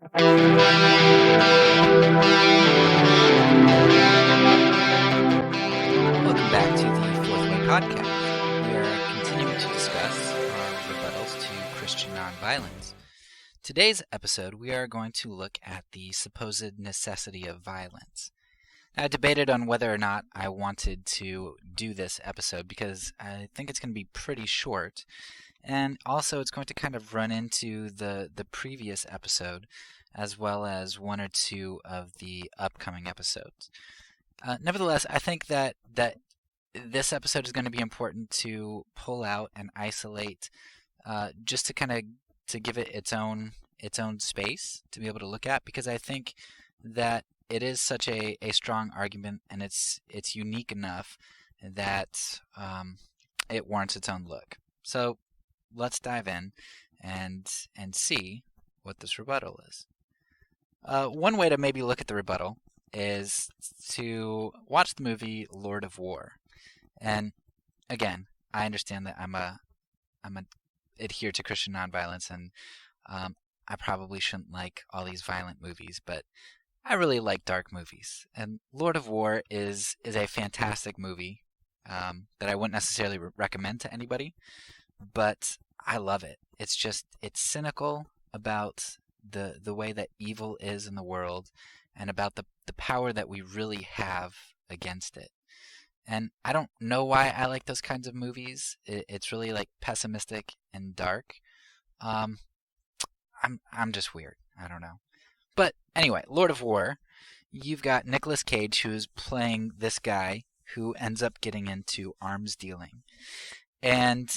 Welcome back to the Fourth Way Podcast. We are continuing to discuss our rebuttals to Christian nonviolence. Today's episode, we are going to look at the supposed necessity of violence. I debated on whether or not I wanted to do this episode because I think it's going to be pretty short, and also it's going to kind of run into the previous episode as well as one or two of the upcoming episodes. Nevertheless, I think that this episode is going to be important to pull out and isolate, just to kind of to give it its own space to be able to look at, because I think that it is such a strong argument and it's unique enough that it warrants its own look. So let's dive in and see what this rebuttal is. One way to maybe look at the rebuttal is to watch the movie Lord of War. And again, I understand that I'm a adhere to Christian nonviolence, and I probably shouldn't like all these violent movies, but I really like dark movies. And Lord of War is a fantastic movie that I wouldn't necessarily recommend to anybody, but I love it. It's cynical about the way that evil is in the world and about the power that we really have against it. And I don't know why I like those kinds of movies. It's really like pessimistic and dark. I'm just weird. I don't know. But anyway, Lord of War, you've got Nicolas Cage, who's playing this guy who ends up getting into arms dealing. And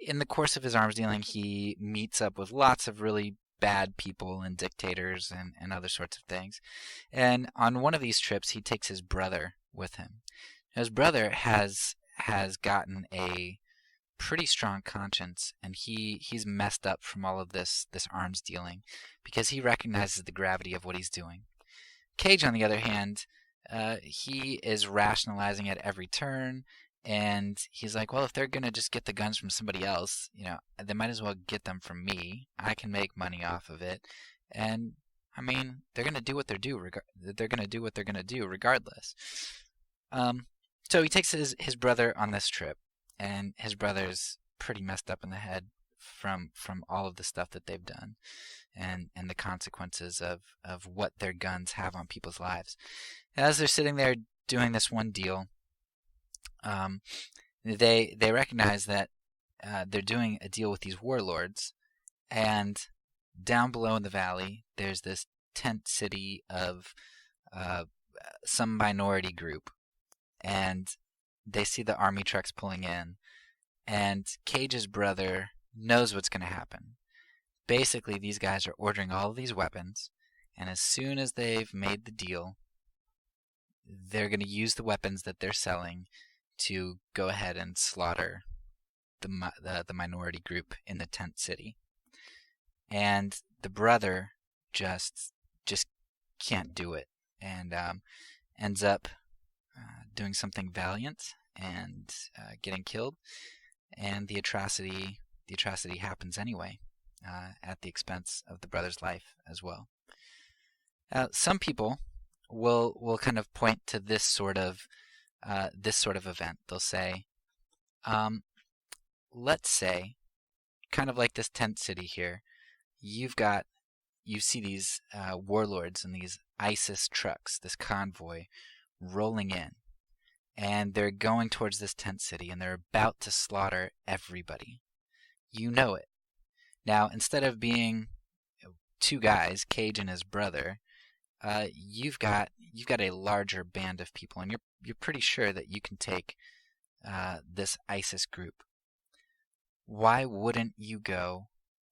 in the course of his arms dealing, he meets up with lots of really bad people and dictators and other sorts of things. And on one of these trips, he takes his brother with him. His brother has gotten a pretty strong conscience, and he's messed up from all of this arms dealing because he recognizes the gravity of what he's doing. Cage, on the other hand, he is rationalizing at every turn, and he's like, well, if they're going to just get the guns from somebody else, they might as well get them from me. I can make money off of it. And I mean, they're going to do what they're going to do regardless. So he takes his brother on this trip, and his brother's pretty messed up in the head from all of the stuff that they've done and the consequences of what their guns have on people's lives. As they're sitting there doing this one deal, they recognize that they're doing a deal with these warlords, and down below in the valley, there's this tent city of some minority group, and they see the army trucks pulling in, and Cage's brother knows what's going to happen. Basically, these guys are ordering all of these weapons, and as soon as they've made the deal, they're going to use the weapons that they're selling to go ahead and slaughter the minority group in the tent city. And the brother just can't do it, and ends up doing something valiant and getting killed, and the atrocity happens anyway, at the expense of the brother's life as well. Some people will kind of point to this sort of event. They'll say, let's say, kind of like this tent city here, you see these warlords and these ISIS trucks, this convoy, rolling in, and they're going towards this tent city, and they're about to slaughter everybody. You know it. Now, instead of being two guys, Cage and his brother, you've got a larger band of people, and you're pretty sure that you can take this ISIS group. Why wouldn't you go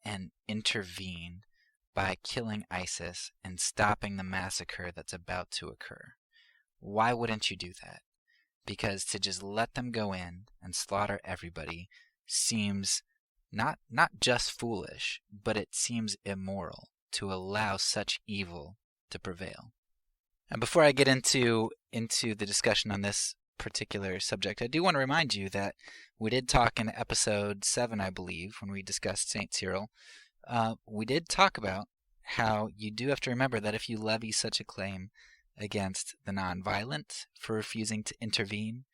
and intervene by killing ISIS and stopping the massacre that's about to occur? Why wouldn't you do that? Because to just let them go in and slaughter everybody seems not just foolish, but it seems immoral to allow such evil to prevail. And before I get into the discussion on this particular subject, I do want to remind you that we did talk in episode 7, I believe, when we discussed St. Cyril. We did talk about how you do have to remember that if you levy such a claim against the nonviolent for refusing to intervene,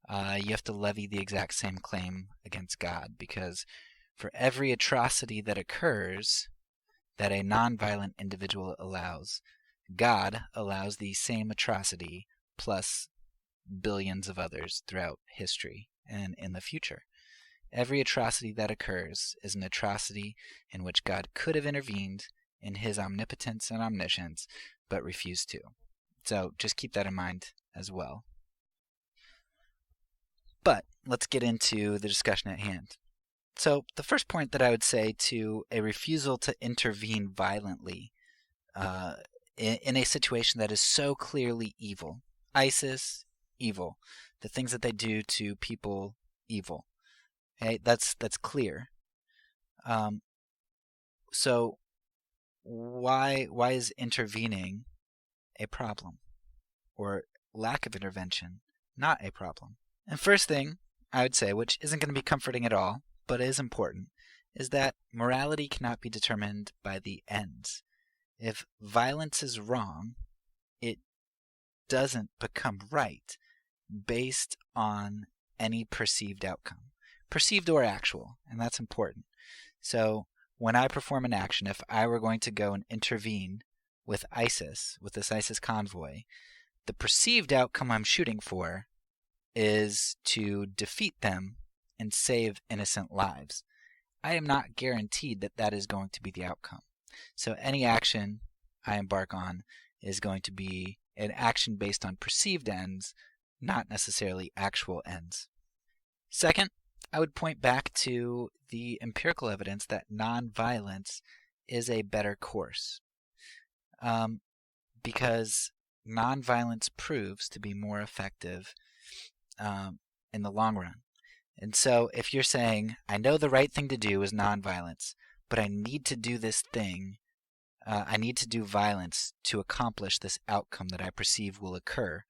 you have to levy the exact same claim against God, because for every atrocity that occurs that a nonviolent individual allows, God allows the same atrocity plus billions of others throughout history and in the future. Every atrocity that occurs is an atrocity in which God could have intervened in his omnipotence and omniscience, but refused to. So just keep that in mind as well. But let's get into the discussion at hand. So the first point that I would say to a refusal to intervene violently in a situation that is so clearly evil, ISIS, evil, the things that they do to people, evil. Okay, that's clear. So why is intervening a problem, or lack of intervention not a problem? And first thing I would say, which isn't going to be comforting at all, but is important, is that morality cannot be determined by the ends. If violence is wrong, it doesn't become right based on any perceived outcome, perceived or actual, and that's important. So when I perform an action, if I were going to go and intervene with ISIS, with this ISIS convoy, the perceived outcome I'm shooting for is to defeat them and save innocent lives. I am not guaranteed that that is going to be the outcome. So any action I embark on is going to be an action based on perceived ends, not necessarily actual ends. Second, I would point back to the empirical evidence that nonviolence is a better course, because nonviolence proves to be more effective in the long run. And so if you're saying, I know the right thing to do is nonviolence, but I need to do this thing, I need to do violence to accomplish this outcome that I perceive will occur,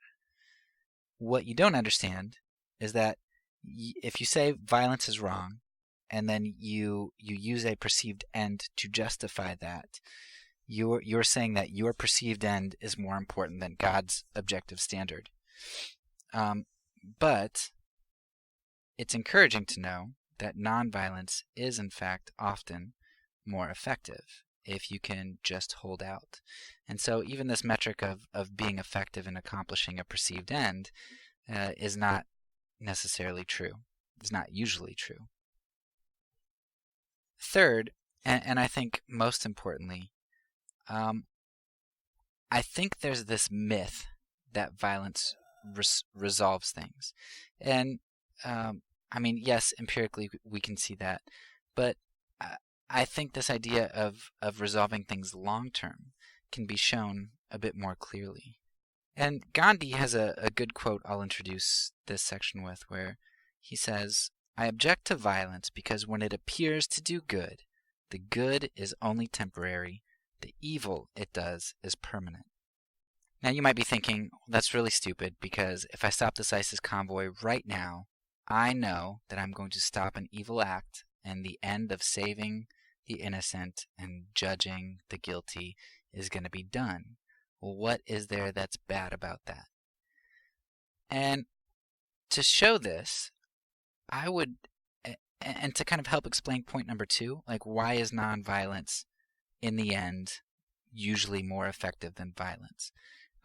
what you don't understand is that if you say violence is wrong, and then you use a perceived end to justify that, you're saying that your perceived end is more important than God's objective standard. But it's encouraging to know that nonviolence is in fact often more effective if you can just hold out. And so even this metric of being effective in accomplishing a perceived end is not necessarily true. It's not usually true. Third, and I think most importantly, I think there's this myth that violence resolves things. And I mean, yes, empirically we can see that, but I think this idea of resolving things long term can be shown a bit more clearly. And Gandhi has a good quote I'll introduce this section with, where he says, I object to violence because when it appears to do good, the good is only temporary, the evil it does is permanent. Now you might be thinking, that's really stupid, because if I stop this ISIS convoy right now, I know that I'm going to stop an evil act, and the end of saving the innocent and judging the guilty is going to be done. Well, what is there that's bad about that? And to show this, I would, and to kind of help explain point number 2, like why is nonviolence in the end usually more effective than violence?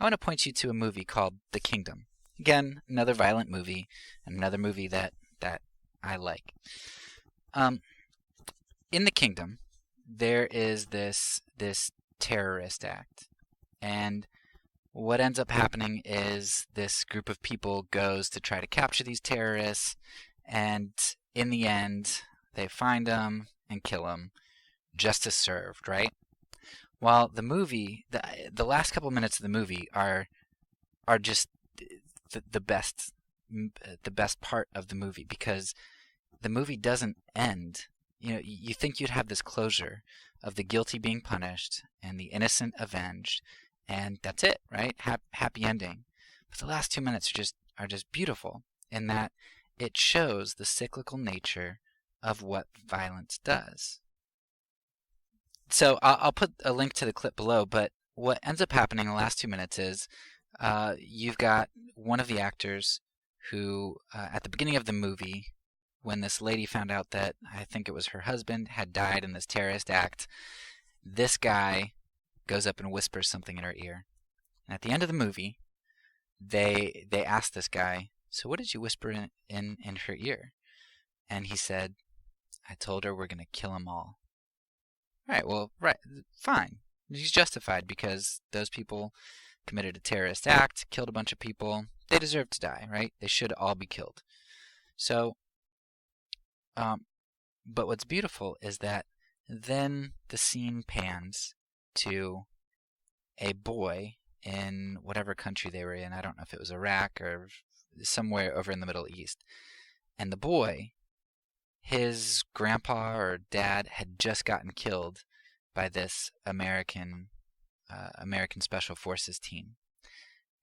I want to point you to a movie called The Kingdom. Again, another violent movie, and another movie that I like. In The Kingdom, there is this terrorist act, and what ends up happening is this group of people goes to try to capture these terrorists, and in the end, they find them and kill them. Justice served, right? Well, the movie, the last couple minutes of the movie are just the best part of the movie, because the movie doesn't end. You know, you think you'd have this closure of the guilty being punished and the innocent avenged, and that's it, right? Happy ending. But the last 2 minutes are just beautiful in that it shows the cyclical nature of what violence does. So I'll put a link to the clip below, but what ends up happening in the last 2 minutes is you've got one of the actors who, at the beginning of the movie, when this lady found out that I think it was her husband had died in this terrorist act, this guy goes up and whispers something in her ear. And at the end of the movie, they ask this guy, "So what did you whisper in her ear?" And he said, "I told her we're going to kill them all." Right, well, right, fine. He's justified because those people committed a terrorist act, killed a bunch of people. They deserve to die, right? They should all be killed. So, but what's beautiful is that then the scene pans to a boy in whatever country they were in. I don't know if it was Iraq or somewhere over in the Middle East. And the boy, his grandpa or dad had just gotten killed by this American Special Forces team.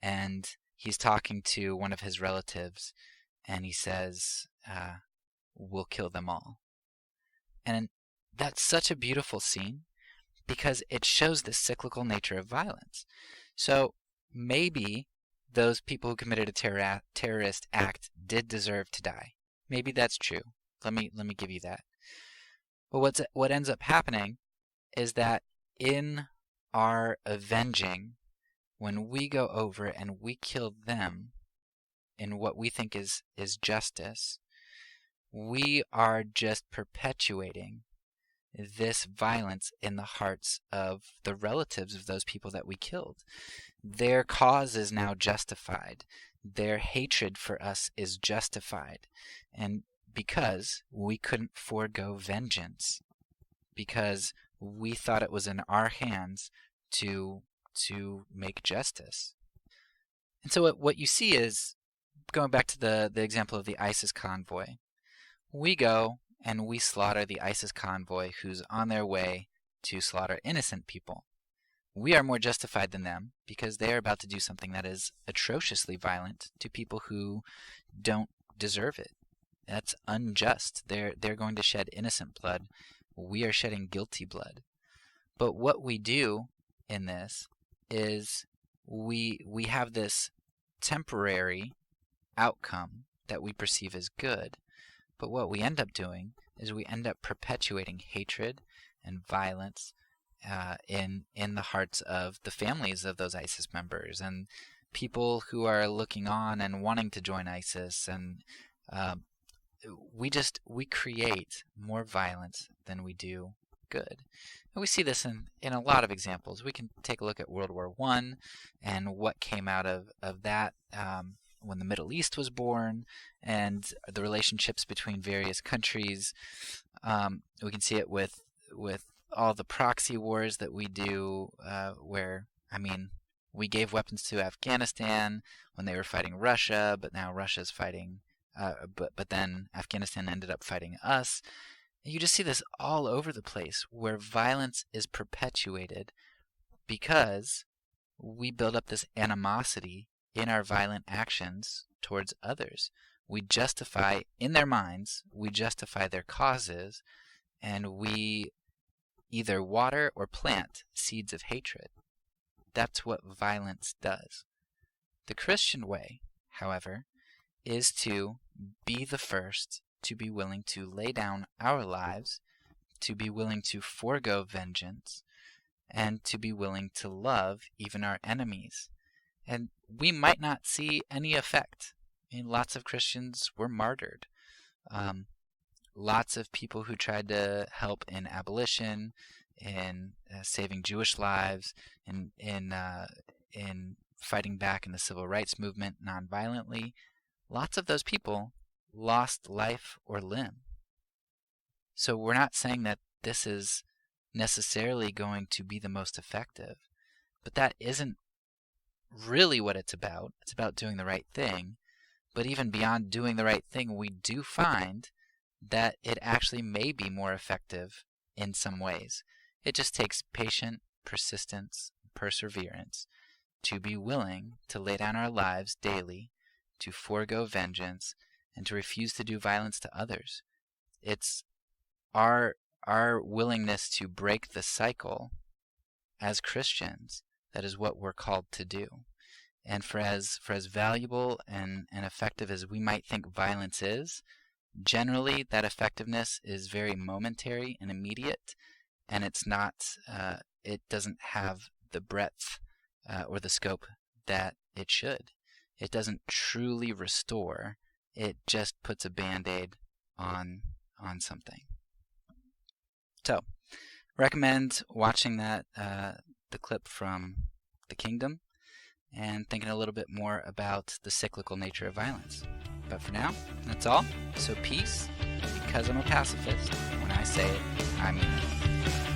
And he's talking to one of his relatives, and he says, "We'll kill them all." And that's such a beautiful scene because it shows the cyclical nature of violence. So maybe those people who committed a terrorist act did deserve to die. Maybe that's true. Let me give you that. But what ends up happening is that in our avenging, when we go over and we kill them in what we think is justice, we are just perpetuating this violence in the hearts of the relatives of those people that we killed. Their cause is now justified. Their hatred for us is justified. And because we couldn't forego vengeance, because we thought it was in our hands to make justice. And so what you see is, going back to the example of the ISIS convoy, we go and we slaughter the ISIS convoy who's on their way to slaughter innocent people. We are more justified than them because they are about to do something that is atrociously violent to people who don't deserve it. That's unjust. They're going to shed innocent blood. We are shedding guilty blood. But what we do in this is we have this temporary outcome that we perceive as good. But what we end up doing is we end up perpetuating hatred and violence in the hearts of the families of those ISIS members and people who are looking on and wanting to join ISIS. And we create more violence than we do good. And we see this in a lot of examples. We can take a look at World War I and what came out of that when the Middle East was born, and the relationships between various countries. We can see it with all the proxy wars that we do, where, I mean, we gave weapons to Afghanistan when they were fighting Russia, but now Russia's fighting, but then Afghanistan ended up fighting us. You just see this all over the place where violence is perpetuated because we build up this animosity in our violent actions towards others. We justify, in their minds, we justify their causes, and we either water or plant seeds of hatred. That's what violence does. The Christian way, however, is to be the first to be willing to lay down our lives, to be willing to forego vengeance, and to be willing to love even our enemies. And we might not see any effect. I mean, lots of Christians were martyred. Lots of people who tried to help in abolition, in saving Jewish lives, in fighting back in the civil rights movement nonviolently, lots of those people lost life or limb. So we're not saying that this is necessarily going to be the most effective, but that isn't really what it's about. It's about doing the right thing. But even beyond doing the right thing, we do find that it actually may be more effective in some ways. It just takes patient persistence, perseverance to be willing to lay down our lives daily, to forego vengeance, and to refuse to do violence to others. It's our our willingness to break the cycle as Christians, that is what we're called to do. And for as valuable and effective as we might think violence is, generally that effectiveness is very momentary and immediate, and it's not, it doesn't have the breadth or the scope that it should. It doesn't truly restore. It just puts a Band-Aid on something. So, recommend watching that the clip from The Kingdom and thinking a little bit more about the cyclical nature of violence. But for now, that's all. So peace, because I'm a pacifist. When I say it, I mean it.